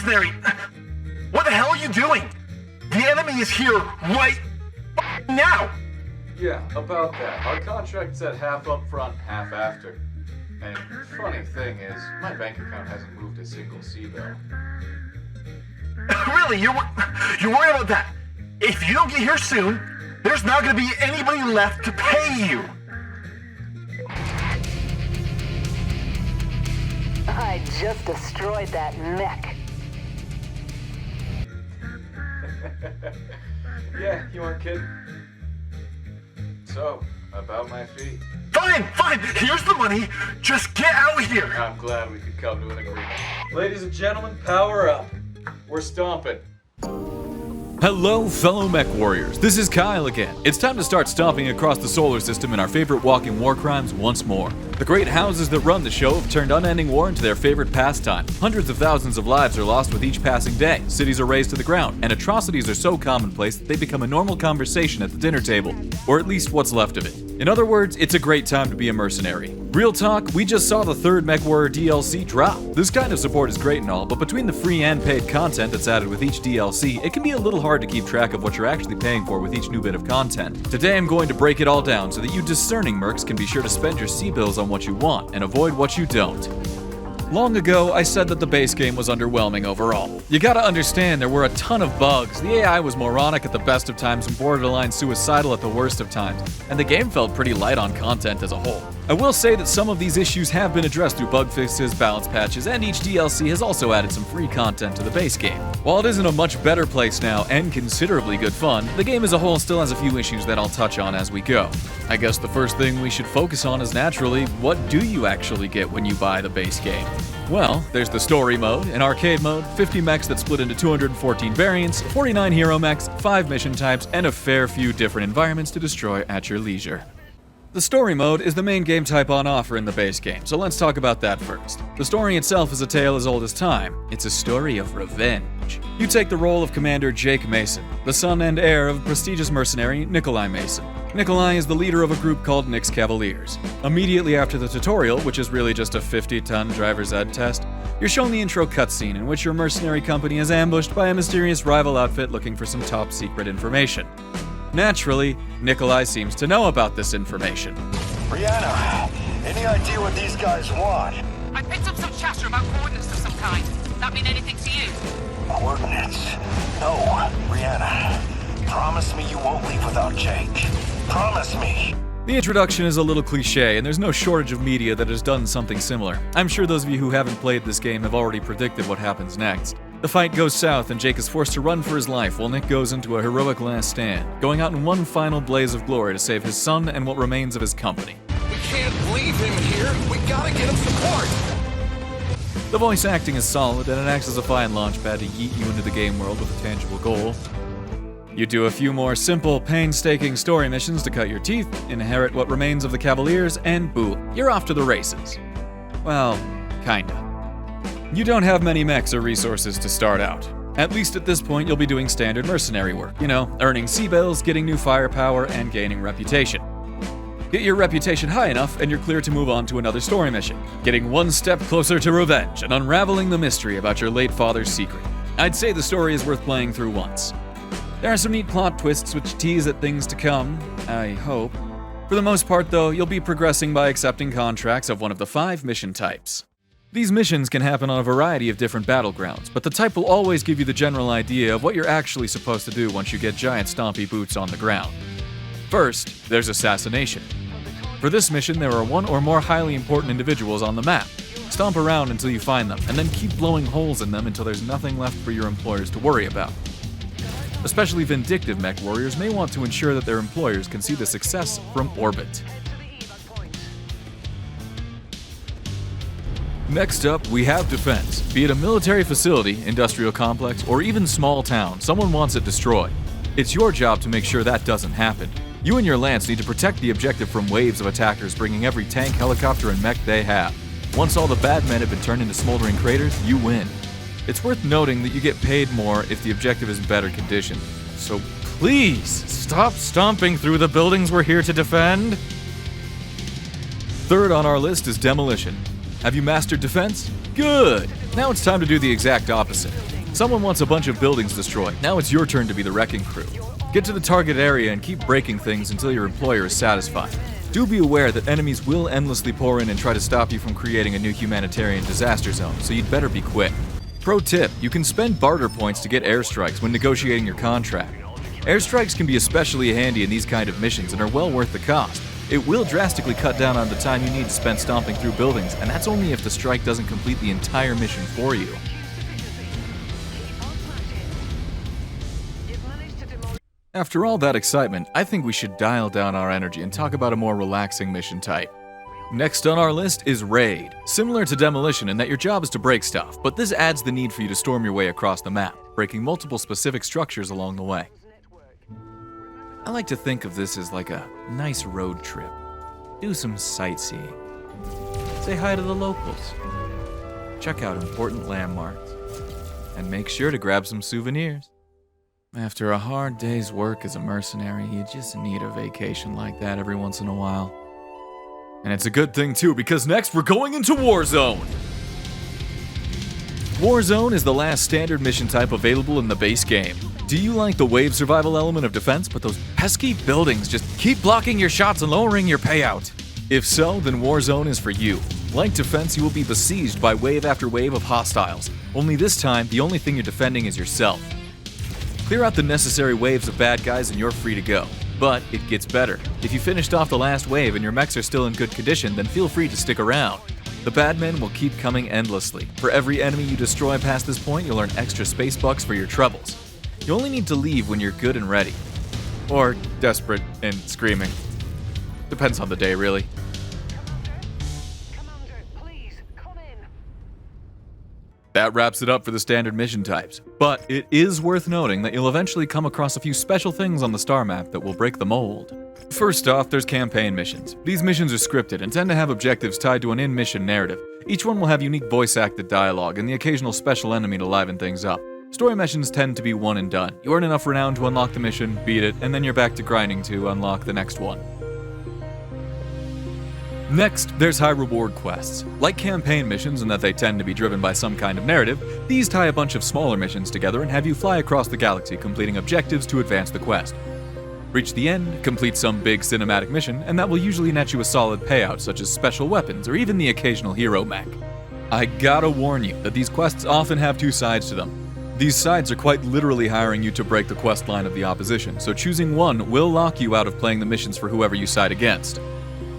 mercenary! What the hell are you doing? The enemy is here right now! Yeah, about that. Our contract said half up front, half after. And funny thing is, my bank account hasn't moved a single C-bill. Really? You're worried about that? If you don't get here soon, there's not going to be anybody left to pay you! I just destroyed that mech. Yeah, you weren't kidding. So, about my fee. Fine! Here's the money! Just get out of here! I'm glad we could come to an agreement. Ladies and gentlemen, power up. We're stomping. Hello, fellow Mechwarriors. This is Kyle again. It's time to start stomping across the solar system in our favorite walking war crimes once more. The great houses that run the show have turned unending war into their favorite pastime. Hundreds of thousands of lives are lost with each passing day, cities are razed to the ground, and atrocities are so commonplace that they become a normal conversation at the dinner table, or at least what's left of it. In other words, it's a great time to be a mercenary. Real talk, we just saw the third Mechwarrior DLC drop. This kind of support is great and all, but between the free and paid content that's added with each DLC, it can be a little hard to keep track of what you're actually paying for with each new bit of content. Today I'm going to break it all down so that you discerning mercs can be sure to spend your C-bills on what you want and avoid what you don't. Long ago, I said that the base game was underwhelming overall. You gotta understand, there were a ton of bugs, the AI was moronic at the best of times and borderline suicidal at the worst of times, and the game felt pretty light on content as a whole. I will say that some of these issues have been addressed through bug fixes, balance patches, and each DLC has also added some free content to the base game. While it is in a much better place now and considerably good fun, the game as a whole still has a few issues that I'll touch on as we go. I guess the first thing we should focus on is naturally, what do you actually get when you buy the base game? Well, there's the story mode, an arcade mode, 50 mechs that split into 214 variants, 49 hero mechs, 5 mission types, and a fair few different environments to destroy at your leisure. The story mode is the main game type on offer in the base game, so let's talk about that first. The story itself is a tale as old as time. It's a story of revenge. You take the role of Commander Jake Mason, the son and heir of prestigious mercenary Nikolai Mason. Nikolai is the leader of a group called Nyx Cavaliers. Immediately after the tutorial, which is really just a 50-ton driver's ed test, you're shown the intro cutscene in which your mercenary company is ambushed by a mysterious rival outfit looking for some top-secret information. Naturally, Nikolai seems to know about this information. Brianna, any idea what these guys want? I picked up some chatter about coordinates of some kind. That mean anything to you? Coordinates? No, Brianna. Promise me you won't leave without Jake. Promise me. The introduction is a little cliche, and there's no shortage of media that has done something similar. I'm sure those of you who haven't played this game have already predicted what happens next. The fight goes south, and Jake is forced to run for his life while Nick goes into a heroic last stand, going out in one final blaze of glory to save his son and what remains of his company. We can't leave him here. We gotta get him support. The voice acting is solid, and it acts as a fine launchpad to yeet you into the game world with a tangible goal. You do a few more simple, painstaking story missions to cut your teeth, inherit what remains of the Cavaliers, and boom, you're off to the races. Well, kinda. You don't have many mechs or resources to start out. At least at this point, you'll be doing standard mercenary work, earning C-bills, getting new firepower, and gaining reputation. Get your reputation high enough, and you're clear to move on to another story mission, getting one step closer to revenge and unraveling the mystery about your late father's secret. I'd say the story is worth playing through once. There are some neat plot twists which tease at things to come, I hope. For the most part, though, you'll be progressing by accepting contracts of one of the 5 mission types. These missions can happen on a variety of different battlegrounds, but the type will always give you the general idea of what you're actually supposed to do once you get giant stompy boots on the ground. First, there's assassination. For this mission, there are 1 or more highly important individuals on the map. Stomp around until you find them, and then keep blowing holes in them until there's nothing left for your employers to worry about. Especially vindictive Mechwarriors may want to ensure that their employers can see the success from orbit. Next up, we have defense. Be it a military facility, industrial complex, or even small town, someone wants it destroyed. It's your job to make sure that doesn't happen. You and your lance need to protect the objective from waves of attackers bringing every tank, helicopter, and mech they have. Once all the bad men have been turned into smoldering craters, you win. It's worth noting that you get paid more if the objective is in better condition. So please, stop stomping through the buildings we're here to defend. Third on our list is demolition. Have you mastered defense? Good! Now it's time to do the exact opposite. Someone wants a bunch of buildings destroyed. Now it's your turn to be the wrecking crew. Get to the target area and keep breaking things until your employer is satisfied. Do be aware that enemies will endlessly pour in and try to stop you from creating a new humanitarian disaster zone, so you'd better be quick. Pro tip, you can spend barter points to get airstrikes when negotiating your contract. Airstrikes can be especially handy in these kind of missions and are well worth the cost. It will drastically cut down on the time you need to spend stomping through buildings, and that's only if the strike doesn't complete the entire mission for you. After all that excitement, I think we should dial down our energy and talk about a more relaxing mission type. Next on our list is Raid. Similar to Demolition in that your job is to break stuff, but this adds the need for you to storm your way across the map, breaking multiple specific structures along the way. I like to think of this as like a nice road trip. Do some sightseeing. Say hi to the locals. Check out important landmarks. And make sure to grab some souvenirs. After a hard day's work as a mercenary, you just need a vacation like that every once in a while. And it's a good thing too, because next we're going into Warzone! Warzone is the last standard mission type available in the base game. Do you like the wave survival element of defense, but those pesky buildings just keep blocking your shots and lowering your payout? If so, then Warzone is for you. Like defense, you will be besieged by wave after wave of hostiles. Only this time, the only thing you're defending is yourself. Clear out the necessary waves of bad guys and you're free to go. But it gets better. If you finished off the last wave and your mechs are still in good condition, then feel free to stick around. The bad men will keep coming endlessly. For every enemy you destroy past this point, you'll earn extra space bucks for your troubles. You only need to leave when you're good and ready. Or desperate and screaming. Depends on the day, really. Commander, please, come in. That wraps it up for the standard mission types. But it is worth noting that you'll eventually come across a few special things on the star map that will break the mold. First off, there's campaign missions. These missions are scripted and tend to have objectives tied to an in-mission narrative. Each one will have unique voice-acted dialogue and the occasional special enemy to liven things up. Story missions tend to be one and done. You earn enough renown to unlock the mission, beat it, and then you're back to grinding to unlock the next one. Next, there's high reward quests. Like campaign missions in that they tend to be driven by some kind of narrative, these tie a bunch of smaller missions together and have you fly across the galaxy completing objectives to advance the quest. Reach the end, complete some big cinematic mission, and that will usually net you a solid payout such as special weapons or even the occasional hero mech. I gotta warn you that these quests often have two sides to them. These sides are quite literally hiring you to break the quest line of the opposition, so choosing one will lock you out of playing the missions for whoever you side against.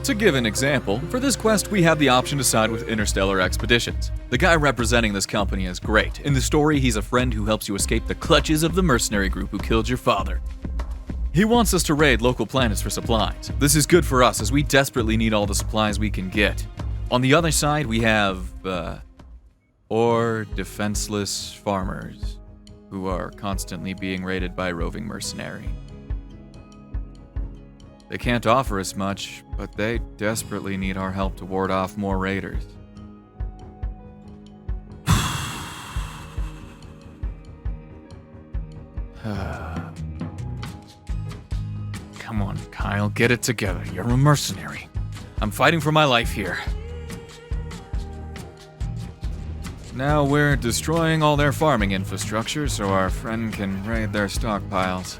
To give an example, for this quest we have the option to side with Interstellar Expeditions. The guy representing this company is great. In the story, he's a friend who helps you escape the clutches of the mercenary group who killed your father. He wants us to raid local planets for supplies. This is good for us as we desperately need all the supplies we can get. On the other side, we have, defenseless farmers who are constantly being raided by roving mercenary. They can't offer us much, but they desperately need our help to ward off more raiders. Come on, Kyle, get it together. You're a mercenary. I'm fighting for my life here. Now we're destroying all their farming infrastructure so our friend can raid their stockpiles.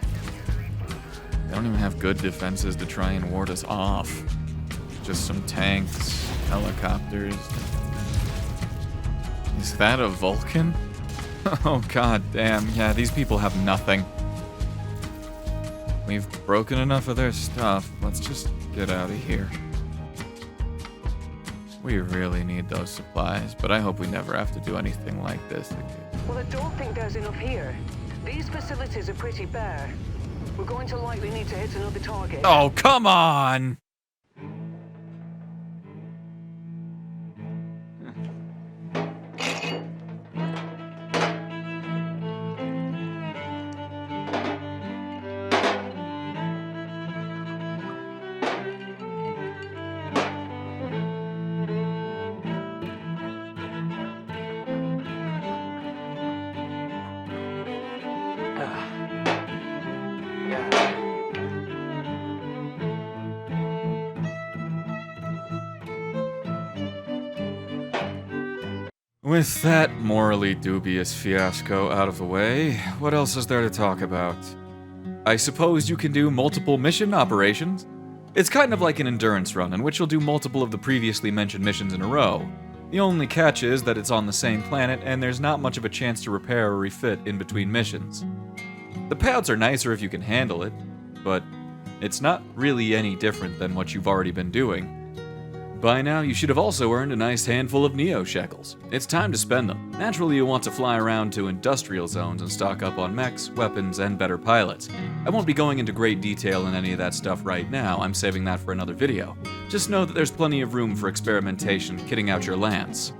They don't even have good defenses to try and ward us off. Just some tanks, helicopters. Is that a Vulcan? Oh god damn, yeah, these people have nothing. We've broken enough of their stuff. Let's just get out of here. We really need those supplies, but I hope we never have to do anything like this again. Well, I don't think there's enough here. These facilities are pretty bare. We're going to likely need to hit another target. Oh, come on! With that morally dubious fiasco out of the way, what else is there to talk about? I suppose you can do multiple mission operations? It's kind of like an endurance run in which you'll do multiple of the previously mentioned missions in a row. The only catch is that it's on the same planet and there's not much of a chance to repair or refit in between missions. The payouts are nicer if you can handle it, but it's not really any different than what you've already been doing. By now, you should have also earned a nice handful of Neo shekels. It's time to spend them. Naturally, you'll want to fly around to industrial zones and stock up on mechs, weapons, and better pilots. I won't be going into great detail in any of that stuff right now, I'm saving that for another video. Just know that there's plenty of room for experimentation, kitting out your lance.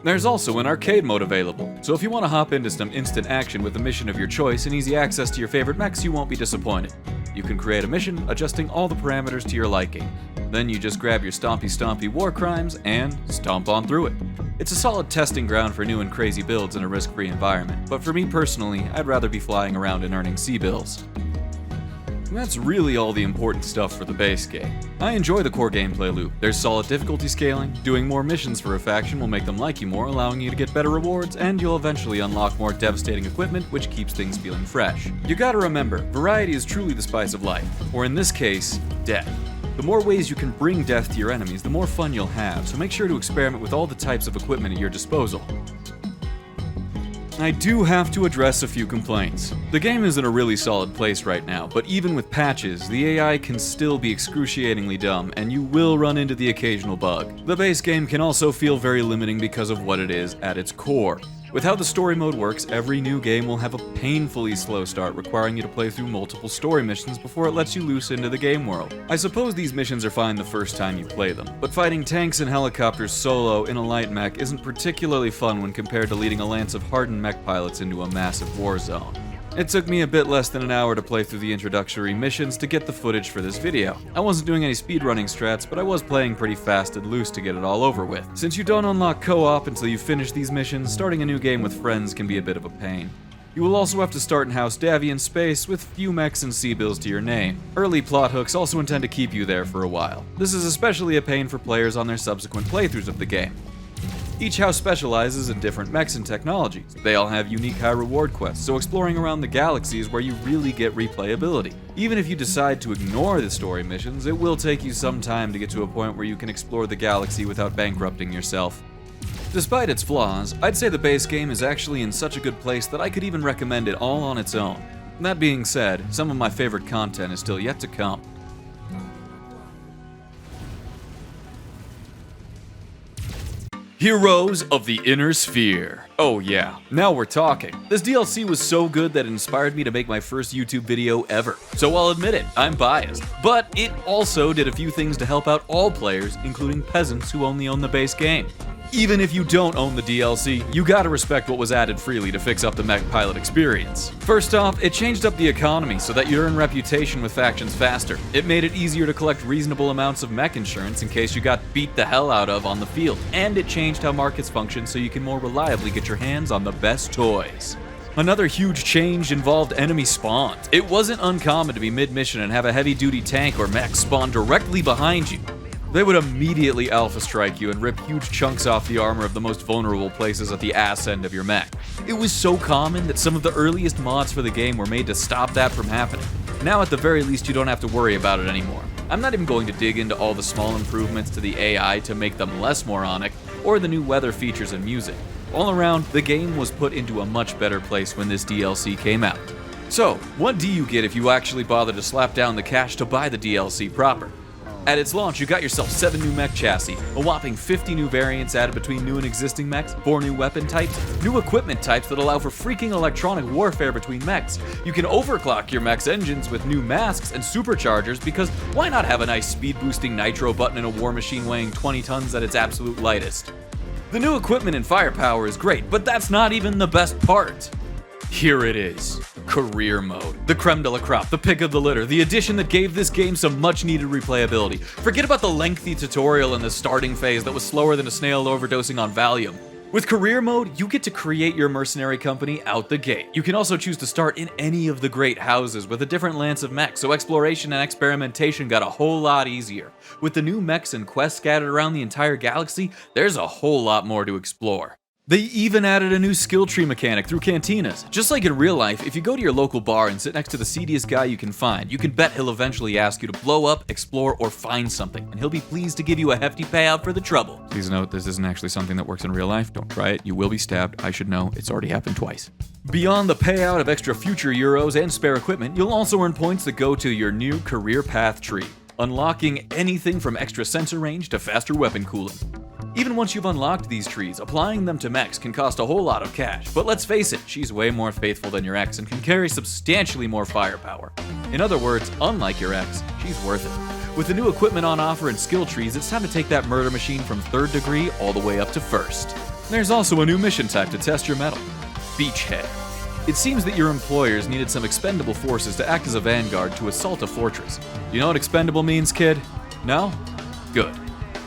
There's also an arcade mode available, so if you want to hop into some instant action with a mission of your choice and easy access to your favorite mechs, you won't be disappointed. You can create a mission adjusting all the parameters to your liking. Then you just grab your stompy war crimes and stomp on through it. It's a solid testing ground for new and crazy builds in a risk-free environment, but for me personally, I'd rather be flying around and earning C-bills. That's really all the important stuff for the base game. I enjoy the core gameplay loop. There's solid difficulty scaling, doing more missions for a faction will make them like you more, allowing you to get better rewards, and you'll eventually unlock more devastating equipment, which keeps things feeling fresh. You gotta remember, variety is truly the spice of life, or in this case, death. The more ways you can bring death to your enemies, the more fun you'll have, so make sure to experiment with all the types of equipment at your disposal. I do have to address a few complaints. The game is in a really solid place right now, but even with patches, the AI can still be excruciatingly dumb, and you will run into the occasional bug. The base game can also feel very limiting because of what it is at its core. With how the story mode works, every new game will have a painfully slow start, requiring you to play through multiple story missions before it lets you loose into the game world. I suppose these missions are fine the first time you play them, but fighting tanks and helicopters solo in a light mech isn't particularly fun when compared to leading a lance of hardened mech pilots into a massive war zone. It took me a bit less than an hour to play through the introductory missions to get the footage for this video. I wasn't doing any speedrunning strats, but I was playing pretty fast and loose to get it all over with. Since you don't unlock co-op until you finish these missions, starting a new game with friends can be a bit of a pain. You will also have to start in House Davian space with few mechs and C-bills to your name. Early plot hooks also intend to keep you there for a while. This is especially a pain for players on their subsequent playthroughs of the game. Each house specializes in different mechs and technologies. They all have unique high reward quests, so exploring around the galaxy is where you really get replayability. Even if you decide to ignore the story missions, it will take you some time to get to a point where you can explore the galaxy without bankrupting yourself. Despite its flaws, I'd say the base game is actually in such a good place that I could even recommend it all on its own. That being said, some of my favorite content is still yet to come. Heroes of the Inner Sphere. Oh yeah, now we're talking. This DLC was so good that it inspired me to make my first YouTube video ever. So I'll admit it, I'm biased. But it also did a few things to help out all players, including peasants who only own the base game. Even if you don't own the DLC, you gotta respect what was added freely to fix up the mech pilot experience. First off, it changed up the economy so that you'd earn reputation with factions faster. It made it easier to collect reasonable amounts of mech insurance in case you got beat the hell out of on the field. And it changed how markets function so you can more reliably get your hands on the best toys. Another huge change involved enemy spawns. It wasn't uncommon to be mid-mission and have a heavy-duty tank or mech spawn directly behind you. They would immediately alpha strike you and rip huge chunks off the armor of the most vulnerable places at the ass end of your mech. It was so common that some of the earliest mods for the game were made to stop that from happening. Now at the very least you don't have to worry about it anymore. I'm not even going to dig into all the small improvements to the AI to make them less moronic, or the new weather features and music. All around, the game was put into a much better place when this DLC came out. So, what do you get if you actually bother to slap down the cash to buy the DLC proper? At its launch, you got yourself 7 new mech chassis, a whopping 50 new variants added between new and existing mechs, 4 new weapon types, new equipment types that allow for freaking electronic warfare between mechs. You can overclock your mech's engines with new masks and superchargers because why not have a nice speed-boosting nitro button in a war machine weighing 20 tons at its absolute lightest? The new equipment and firepower is great, but that's not even the best part. Here it is. Career mode. The creme de la crop, the pick of the litter, the addition that gave this game some much needed replayability. Forget about the lengthy tutorial in the starting phase that was slower than a snail overdosing on Valium. With career mode, you get to create your mercenary company out the gate. You can also choose to start in any of the great houses with a different lance of mechs, so exploration and experimentation got a whole lot easier. With the new mechs and quests scattered around the entire galaxy, there's a whole lot more to explore. They even added a new skill tree mechanic through cantinas. Just like in real life, if you go to your local bar and sit next to the seediest guy you can find, you can bet he'll eventually ask you to blow up, explore, or find something, and he'll be pleased to give you a hefty payout for the trouble. Please note, this isn't actually something that works in real life. Don't try it. You will be stabbed. I should know. It's already happened twice. Beyond the payout of extra future euros and spare equipment, you'll also earn points that go to your new career path tree, unlocking anything from extra sensor range to faster weapon cooling. Even once you've unlocked these trees, applying them to mechs can cost a whole lot of cash, but let's face it, she's way more faithful than your ex and can carry substantially more firepower. In other words, unlike your ex, she's worth it. With the new equipment on offer and skill trees, it's time to take that murder machine from 3rd degree all the way up to 1st. There's also a new mission type to test your mettle: Beachhead. It seems that your employers needed some expendable forces to act as a vanguard to assault a fortress. You know what expendable means, kid? No? Good.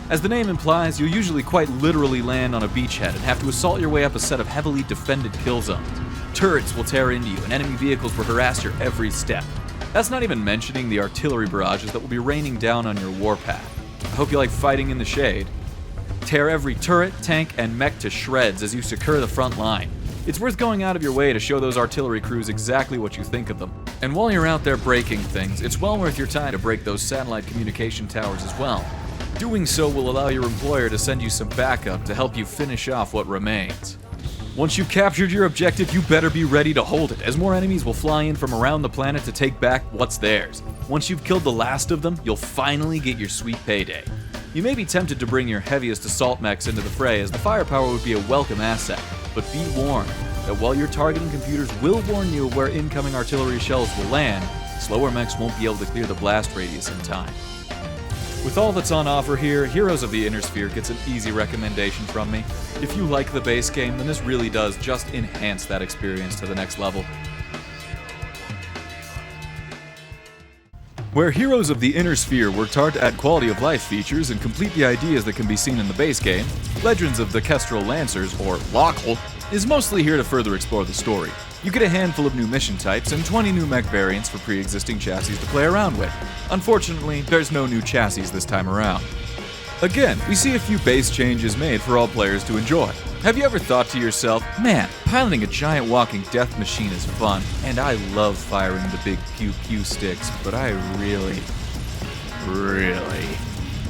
As the name implies, you'll usually quite literally land on a beachhead and have to assault your way up a set of heavily defended kill zones. Turrets will tear into you and enemy vehicles will harass your every step. That's not even mentioning the artillery barrages that will be raining down on your warpath. I hope you like fighting in the shade. Tear every turret, tank, and mech to shreds as you secure the front line. It's worth going out of your way to show those artillery crews exactly what you think of them. And while you're out there breaking things, it's well worth your time to break those satellite communication towers as well. Doing so will allow your employer to send you some backup to help you finish off what remains. Once you've captured your objective, you better be ready to hold it, as more enemies will fly in from around the planet to take back what's theirs. Once you've killed the last of them, you'll finally get your sweet payday. You may be tempted to bring your heaviest assault mechs into the fray, as the firepower would be a welcome asset, but be warned that while your targeting computers will warn you of where incoming artillery shells will land, slower mechs won't be able to clear the blast radius in time. With all that's on offer here, Heroes of the Inner Sphere gets an easy recommendation from me. If you like the base game, then this really does just enhance that experience to the next level. Where Heroes of the Inner Sphere worked hard to add quality of life features and complete the ideas that can be seen in the base game, Legends of the Kestrel Lancers, or LOCL, is mostly here to further explore the story. You get a handful of new mission types and 20 new mech variants for pre-existing chassis to play around with. Unfortunately, there's no new chassis this time around. Again, we see a few base changes made for all players to enjoy. Have you ever thought to yourself, man, piloting a giant walking death machine is fun, and I love firing the big pew-pew sticks, but I really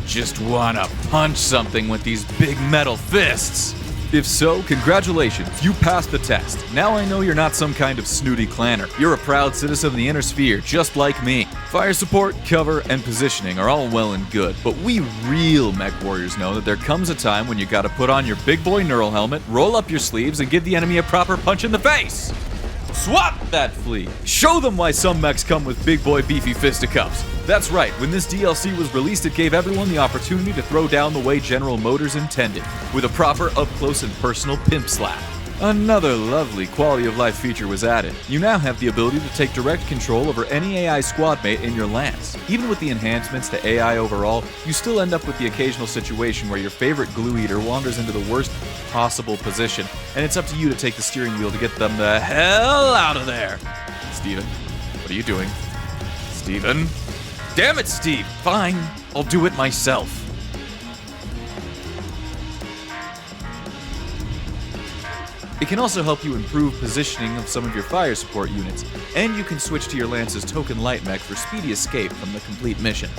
just wanna punch something with these big metal fists? If so, congratulations, you passed the test. Now I know you're not some kind of snooty clanner. You're a proud citizen of the Inner Sphere, just like me. Fire support, cover, and positioning are all well and good, but we real mech warriors know that there comes a time when you gotta put on your big boy neural helmet, roll up your sleeves, and give the enemy a proper punch in the face. Swat that flea! Show them why some mechs come with big boy beefy fisticuffs. That's right, when this DLC was released, it gave everyone the opportunity to throw down the way General Motors intended, with a proper up-close and personal pimp slap. Another lovely quality of life feature was added. You now have the ability to take direct control over any AI squad mate in your lance. Even with the enhancements to AI overall, you still end up with the occasional situation where your favorite glue eater wanders into the worst possible position, and it's up to you to take the steering wheel to get them the hell out of there. Steven, what are you doing? Steven? Damn it, Steve! Fine, I'll do it myself. It can also help you improve positioning of some of your fire support units, and you can switch to your Lance's token light mech for speedy escape from the complete mission.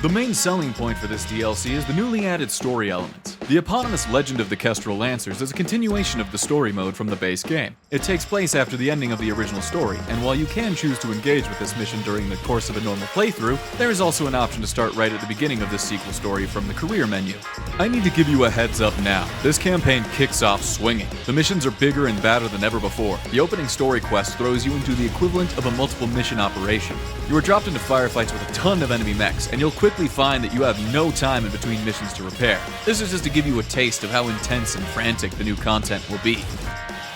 The main selling point for this DLC is the newly added story elements. The eponymous Legend of the Kestrel Lancers is a continuation of the story mode from the base game. It takes place after the ending of the original story, and while you can choose to engage with this mission during the course of a normal playthrough, there is also an option to start right at the beginning of this sequel story from the career menu. I need to give you a heads up now. This campaign kicks off swinging. The missions are bigger and badder than ever before. The opening story quest throws you into the equivalent of a multiple mission operation. You are dropped into firefights with a ton of enemy mechs, and you'll quickly find that you have no time in between missions to repair. This is just to give you a taste of how intense and frantic the new content will be.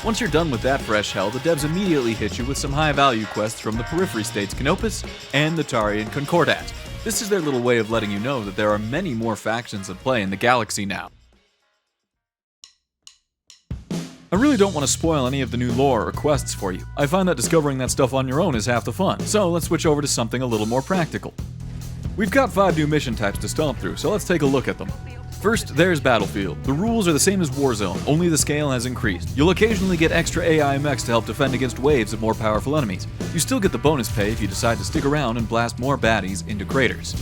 Once you're done with that fresh hell, the devs immediately hit you with some high-value quests from the periphery states Canopus and the Tarian Concordat. This is their little way of letting you know that there are many more factions at play in the galaxy now. I really don't want to spoil any of the new lore or quests for you. I find that discovering that stuff on your own is half the fun, so let's switch over to something a little more practical. We've got 5 new mission types to stomp through, so let's take a look at them. First, there's Battlefield. The rules are the same as Warzone, only the scale has increased. You'll occasionally get extra AI mechs to help defend against waves of more powerful enemies. You still get the bonus pay if you decide to stick around and blast more baddies into craters.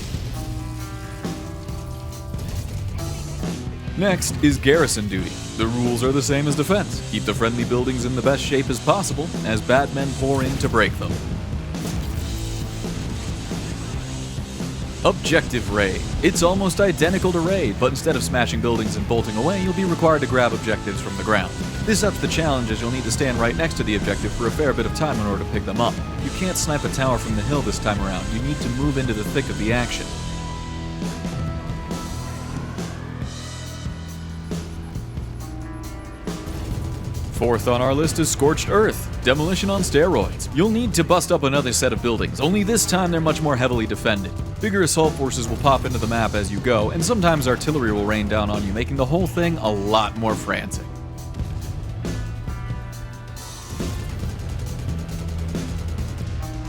Next is Garrison Duty. The rules are the same as Defense. Keep the friendly buildings in the best shape as possible as bad men pour in to break them. Objective Raid. It's almost identical to Raid, but instead of smashing buildings and bolting away, you'll be required to grab objectives from the ground. This ups the challenge as you'll need to stand right next to the objective for a fair bit of time in order to pick them up. You can't snipe a tower from the hill this time around, you need to move into the thick of the action. Fourth on our list is Scorched Earth, demolition on steroids. You'll need to bust up another set of buildings, only this time they're much more heavily defended. Bigger assault forces will pop into the map as you go, and sometimes artillery will rain down on you, making the whole thing a lot more frantic.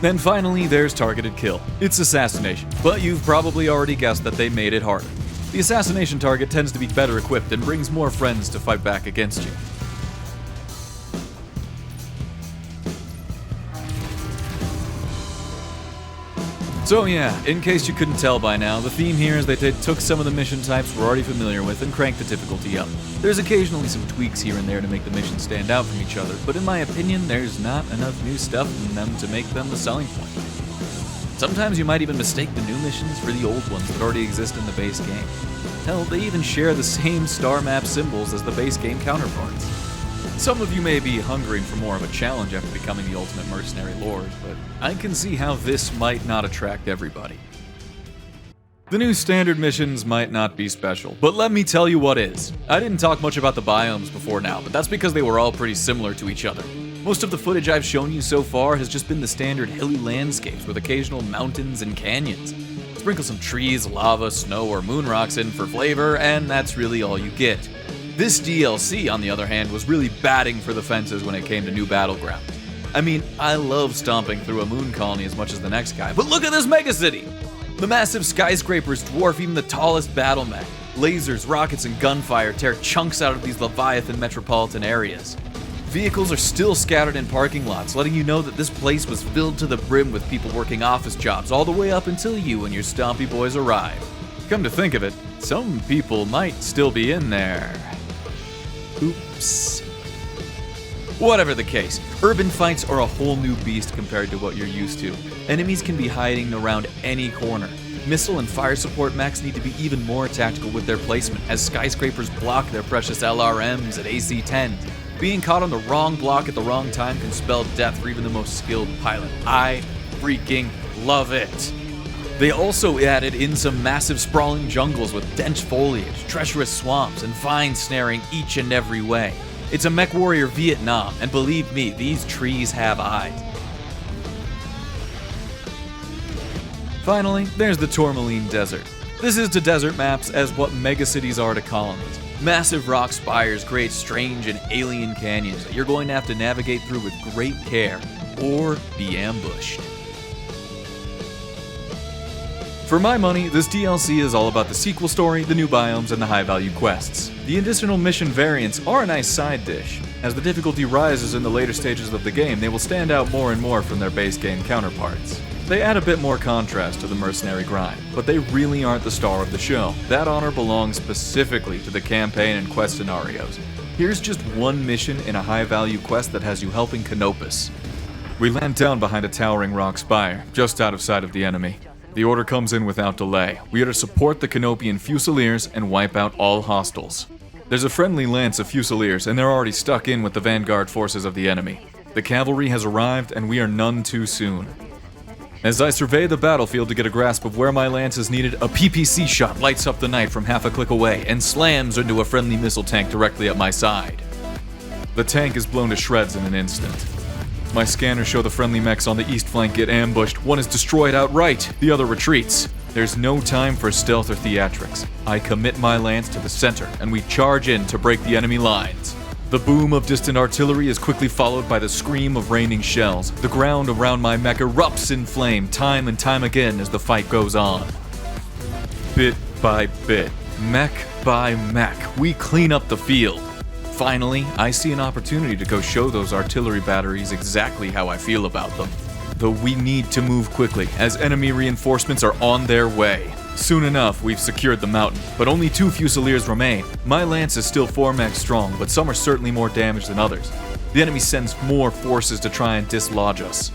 Then finally, there's Targeted Kill. It's assassination, but you've probably already guessed that they made it harder. The assassination target tends to be better equipped and brings more friends to fight back against you. So yeah, in case you couldn't tell by now, the theme here is that they took some of the mission types we're already familiar with and cranked the difficulty up. There's occasionally some tweaks here and there to make the missions stand out from each other, but in my opinion, there's not enough new stuff in them to make them the selling point. Sometimes you might even mistake the new missions for the old ones that already exist in the base game. Hell, they even share the same star map symbols as the base game counterparts. Some of you may be hungering for more of a challenge after becoming the ultimate mercenary lord, but I can see how this might not attract everybody. The new standard missions might not be special, but let me tell you what is. I didn't talk much about the biomes before now, but that's because they were all pretty similar to each other. Most of the footage I've shown you so far has just been the standard hilly landscapes with occasional mountains and canyons. Sprinkle some trees, lava, snow, or moon rocks in for flavor, and that's really all you get. This DLC, on the other hand, was really batting for the fences when it came to new battleground. I mean, I love stomping through a moon colony as much as the next guy, but look at this megacity! The massive skyscrapers dwarf even the tallest battle mech. Lasers, rockets, and gunfire tear chunks out of these Leviathan metropolitan areas. Vehicles are still scattered in parking lots, letting you know that this place was filled to the brim with people working office jobs all the way up until you and your stompy boys arrive. Come to think of it, some people might still be in there. Oops. Whatever the case, urban fights are a whole new beast compared to what you're used to. Enemies can be hiding around any corner. Missile and fire support mechs need to be even more tactical with their placement, as skyscrapers block their precious LRMs at AC-10. Being caught on the wrong block at the wrong time can spell death for even the most skilled pilot. I freaking love it. They also added in some massive sprawling jungles with dense foliage, treacherous swamps, and vines snaring each and every way. It's a Mechwarrior Vietnam, and believe me, these trees have eyes. Finally, there's the Tourmaline Desert. This is to desert maps as what megacities are to colonies. Massive rock spires create strange and alien canyons that you're going to have to navigate through with great care, or be ambushed. For my money, this DLC is all about the sequel story, the new biomes, and the high-value quests. The additional mission variants are a nice side dish. As the difficulty rises in the later stages of the game, they will stand out more and more from their base game counterparts. They add a bit more contrast to the mercenary grind, but they really aren't the star of the show. That honor belongs specifically to the campaign and quest scenarios. Here's just one mission in a high-value quest that has you helping Canopus. We land down behind a towering rock spire, just out of sight of the enemy. The order comes in without delay. We are to support the Canopian Fusiliers and wipe out all hostiles. There's a friendly lance of Fusiliers, and they're already stuck in with the vanguard forces of the enemy. The cavalry has arrived, and we are none too soon. As I survey the battlefield to get a grasp of where my lance is needed, a PPC shot lights up the night from half a click away and slams into a friendly missile tank directly at my side. The tank is blown to shreds in an instant. My scanners show the friendly mechs on the east flank get ambushed. One is destroyed outright, the other retreats. There's no time for stealth or theatrics. I commit my lance to the center, and we charge in to break the enemy lines. The boom of distant artillery is quickly followed by the scream of raining shells. The ground around my mech erupts in flame time and time again as the fight goes on. Bit by bit, Mech by mech, we clean up the field. Finally, I see an opportunity to go show those artillery batteries exactly how I feel about them. Though we need to move quickly, as enemy reinforcements are on their way. Soon enough, we've secured the mountain, but only 2 Fusiliers remain. My lance is still 4 mech strong, but some are certainly more damaged than others. The enemy sends more forces to try and dislodge us.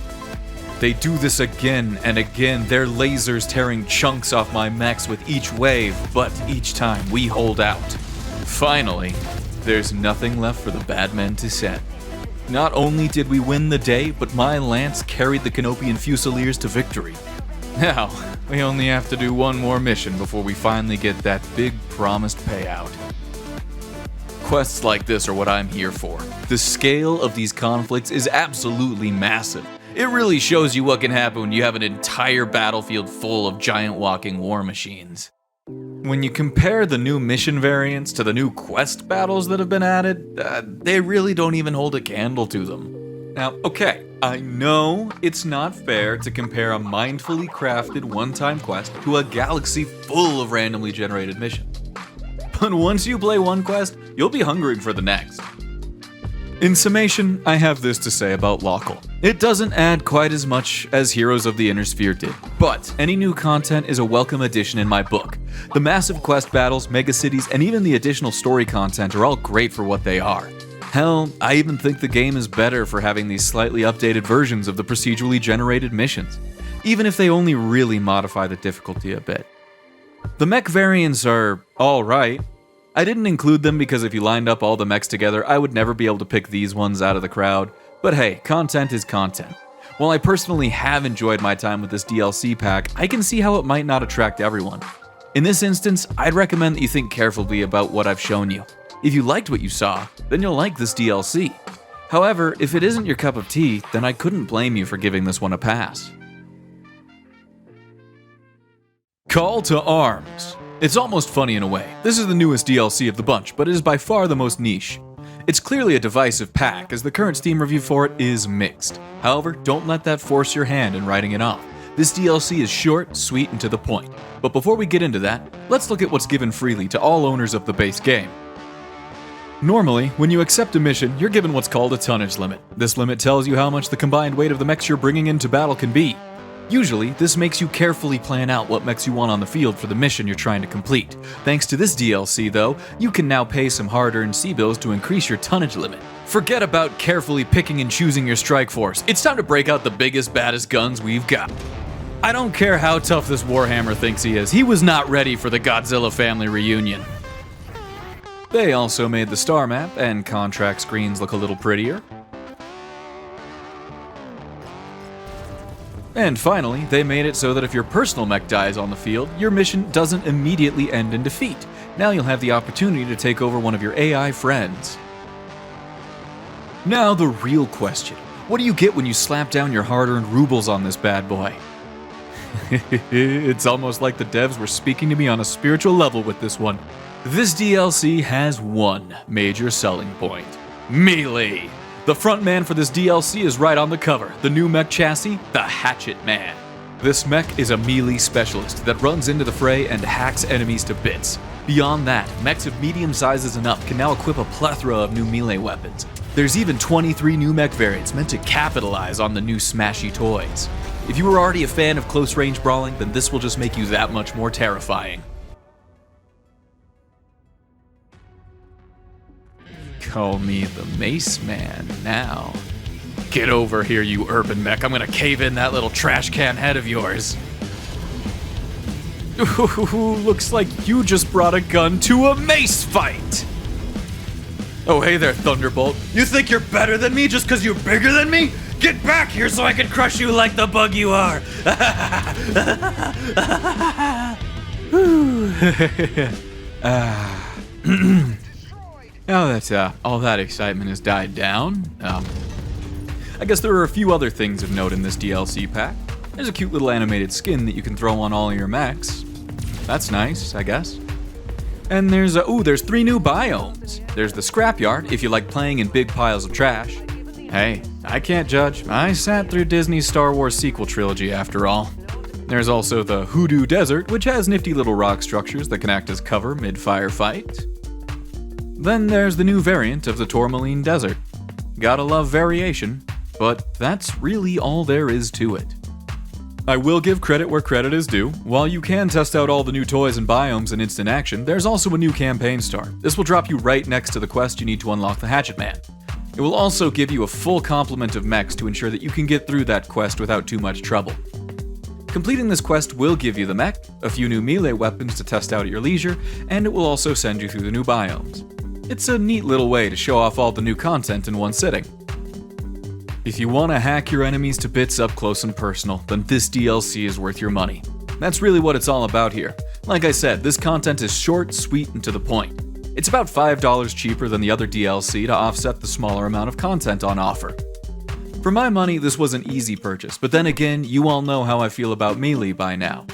They do this again and again, their lasers tearing chunks off my mechs with each wave, but each time we hold out. Finally, there's nothing left for the bad men to set. Not only did we win the day, but my lance carried the Canopian Fusiliers to victory. Now, we only have to do one more mission before we finally get that big promised payout. Quests like this are what I'm here for. The scale of these conflicts is absolutely massive. It really shows you what can happen when you have an entire battlefield full of giant walking war machines. When you compare the new mission variants to the new quest battles that have been added, they really don't even hold a candle to them. Now, okay, I know it's not fair to compare a mindfully crafted one-time quest to a galaxy full of randomly generated missions. But once you play one quest, you'll be hungering for the next. In summation, I have this to say about Local. It doesn't add quite as much as Heroes of the Inner Sphere did, but any new content is a welcome addition in my book. The massive quest battles, megacities, and even the additional story content are all great for what they are. Hell, I even think the game is better for having these slightly updated versions of the procedurally generated missions, even if they only really modify the difficulty a bit. The mech variants are alright. I didn't include them because if you lined up all the mechs together, I would never be able to pick these ones out of the crowd. But hey, content is content. While I personally have enjoyed my time with this DLC pack, I can see how it might not attract everyone. In this instance, I'd recommend that you think carefully about what I've shown you. If you liked what you saw, then you'll like this DLC. However, if it isn't your cup of tea, then I couldn't blame you for giving this one a pass. Call to Arms. It's almost funny in a way. This is the newest DLC of the bunch, but it is by far the most niche. It's clearly a divisive pack, as the current Steam review for it is mixed. However, don't let that force your hand in writing it off. This DLC is short, sweet, and to the point. But before we get into that, let's look at what's given freely to all owners of the base game. Normally, when you accept a mission, you're given what's called a tonnage limit. This limit tells you how much the combined weight of the mechs you're bringing into battle can be. Usually, this makes you carefully plan out what mechs you want on the field for the mission you're trying to complete. Thanks to this DLC, though, you can now pay some hard-earned C-bills to increase your tonnage limit. Forget about carefully picking and choosing your strike force. It's time to break out the biggest, baddest guns we've got. I don't care how tough this Warhammer thinks he is, he was not ready for the Godzilla family reunion. They also made the star map and contract screens look a little prettier. And finally, they made it so that if your personal mech dies on the field, your mission doesn't immediately end in defeat. Now you'll have the opportunity to take over one of your AI friends. Now the real question. What do you get when you slap down your hard-earned rubles on this bad boy? It's almost like the devs were speaking to me on a spiritual level with this one. This DLC has one major selling point. Melee! The front man for this DLC is right on the cover, the new mech chassis, the Hatchet Man. This mech is a melee specialist that runs into the fray and hacks enemies to bits. Beyond that, mechs of medium sizes and up can now equip a plethora of new melee weapons. There's even 23 new mech variants meant to capitalize on the new smashy toys. If you were already a fan of close-range brawling, then this will just make you that much more terrifying. Call me the Mace Man now. Get over here, you urban mech. I'm gonna cave in that little trash can head of yours. Ooh, looks like you just brought a gun to a mace fight. Oh, hey there, Thunderbolt. You think you're better than me just because you're bigger than me? Get back here so I can crush you like the bug you are. Now that all that excitement has died down, I guess there are a few other things of note in this DLC pack. There's a cute little animated skin that you can throw on all of your mechs. That's nice, I guess. And there's 3 new biomes. There's the Scrapyard, if you like playing in big piles of trash. Hey, I can't judge. I sat through Disney's Star Wars sequel trilogy after all. There's also the Hoodoo Desert, which has nifty little rock structures that can act as cover mid-fire fight. Then there's the new variant of the Tourmaline Desert. Gotta love variation, but that's really all there is to it. I will give credit where credit is due. While you can test out all the new toys and biomes in instant action, there's also a new campaign start. This will drop you right next to the quest you need to unlock the Hatchet Man. It will also give you a full complement of mechs to ensure that you can get through that quest without too much trouble. Completing this quest will give you the mech, a few new melee weapons to test out at your leisure, and it will also send you through the new biomes. It's a neat little way to show off all the new content in one sitting. If you want to hack your enemies to bits up close and personal, then this DLC is worth your money. That's really what it's all about here. Like I said, this content is short, sweet, and to the point. It's about $5 cheaper than the other DLC to offset the smaller amount of content on offer. For my money, this was an easy purchase, but then again, you all know how I feel about Melee by now.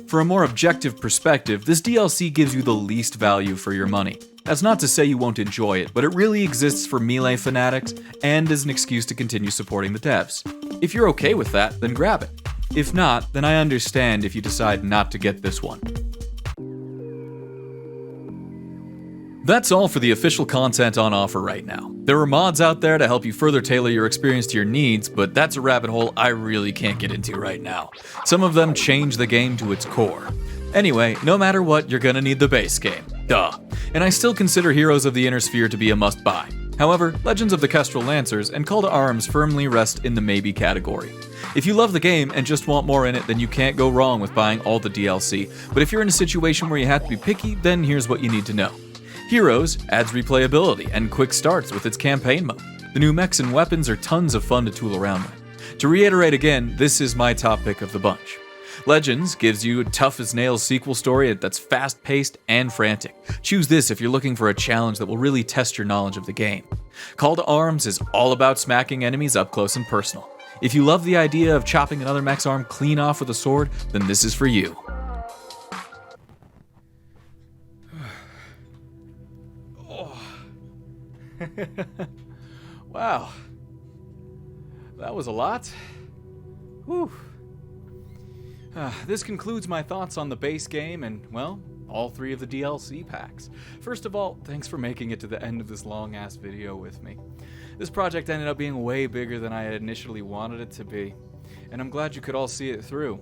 For a more objective perspective, this DLC gives you the least value for your money. That's not to say you won't enjoy it, but it really exists for Melee fanatics and is an excuse to continue supporting the devs. If you're okay with that, then grab it. If not, then I understand if you decide not to get this one. That's all for the official content on offer right now. There are mods out there to help you further tailor your experience to your needs, but that's a rabbit hole I really can't get into right now. Some of them change the game to its core. Anyway, no matter what, you're gonna need the base game. Duh. And I still consider Heroes of the Inner Sphere to be a must-buy. However, Legends of the Kestrel Lancers and Call to Arms firmly rest in the maybe category. If you love the game and just want more in it, then you can't go wrong with buying all the DLC. But if you're in a situation where you have to be picky, then here's what you need to know. Heroes adds replayability and quick starts with its campaign mode. The new mechs and weapons are tons of fun to tool around with. To reiterate again, this is my top pick of the bunch. Legends gives you a tough-as-nails sequel story that's fast-paced and frantic. Choose this if you're looking for a challenge that will really test your knowledge of the game. Call to Arms is all about smacking enemies up close and personal. If you love the idea of chopping another mech's arm clean off with a sword, then this is for you. Wow. That was a lot. Whew. This concludes my thoughts on the base game and, well, all 3 of the DLC packs. First of all, thanks for making it to the end of this long-ass video with me. This project ended up being way bigger than I had initially wanted it to be, and I'm glad you could all see it through.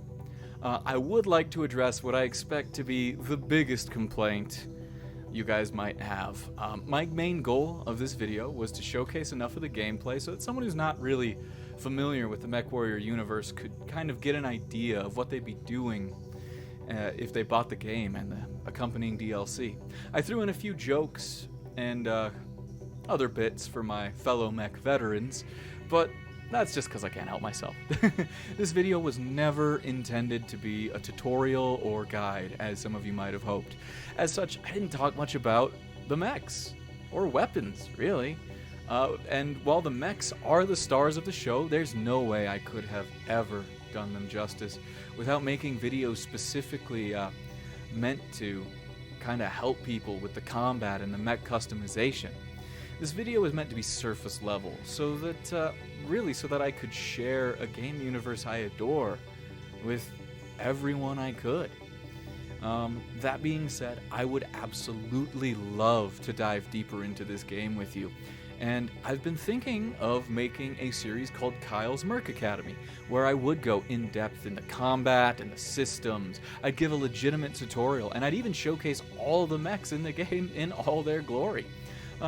I would like to address what I expect to be the biggest complaint you guys might have. My main goal of this video was to showcase enough of the gameplay so that someone who's not really familiar with the Mechwarrior universe could kind of get an idea of what they'd be doing if they bought the game and the accompanying DLC. I threw in a few jokes and other bits for my fellow mech veterans, but that's just because I can't help myself. This video was never intended to be a tutorial or guide, as some of you might have hoped. As such, I didn't talk much about the mechs, or weapons, really. And while the mechs are the stars of the show, there's no way I could have ever done them justice without making videos specifically meant to kind of help people with the combat and the mech customization. This video is meant to be surface level, so that so that I could share a game universe I adore with everyone I could. That being said, I would absolutely love to dive deeper into this game with you. And I've been thinking of making a series called Kyle's Merc Academy, where I would go in depth in the combat and the systems. I'd give a legitimate tutorial, and I'd even showcase all the mechs in the game in all their glory.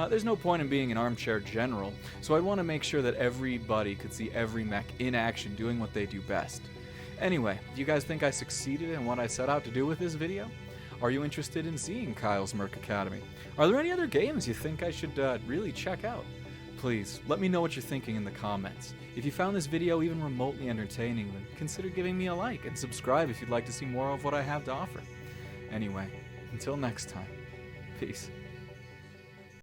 There's no point in being an armchair general, so I want to make sure that everybody could see every mech in action doing what they do best. Anyway, do you guys think I succeeded in what I set out to do with this video? Are you interested in seeing Kyle's Merc Academy? Are there any other games you think I should really check out? Please, let me know what you're thinking in the comments. If you found this video even remotely entertaining, then consider giving me a like and subscribe if you'd like to see more of what I have to offer. Anyway, until next time, peace.